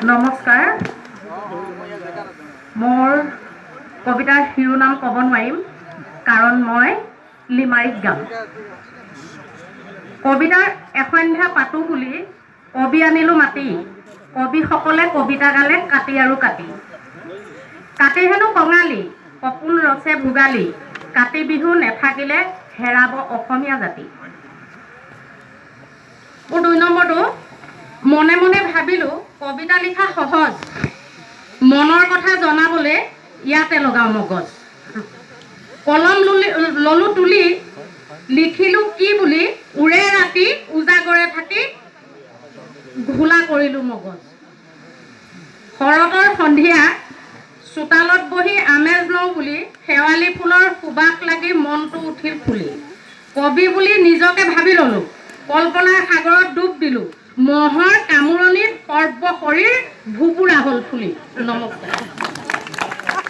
নমস্কাৰ, মোৰ কবিতাৰ শিৰোনাম ক'ব নোৱাৰিম কাৰণ মই লিমাৰিক গাম। কবিতাৰ এসন্ধ্যা পাতো বুলি কবি আনিলো মাতি, কবিসকলে কবিতা গালে কাটি আৰু কাটি। কাটি হেনো কঙালী, কপোল ৰচে ভোগালী, কাতি বিহু নেথাকিলে হেৰাব অসমীয়া জাতি। মোৰ ২ নম্বৰটো, মনে মনে ভাবিলোঁ কবিতা লিখা সহজ, মনৰ কথা জনাবলৈ ইয়াতে লগাওঁ মগজ। কলম ললো তুলি, লিখিলোঁ কি বুলি, উৰে ৰাতি উজাগৰে থাকি ঘোলা কৰিলোঁ মগজ। শৰতৰ সন্ধিয়া চোতালত বহি আমেজ লওঁ বুলি, শেৱালি ফুলৰ সুবাস লাগি মনটো উঠিল ফুলি। কবি বুলি নিজকে ভাবি ল'লোঁ, কল্পনাৰ সাগৰত ডুব দিলোঁ, মহৰ কামোৰণিত সৰ্ব শৰীৰ ভুবুৰা হ'ল ফুলি। নমস্কাৰ।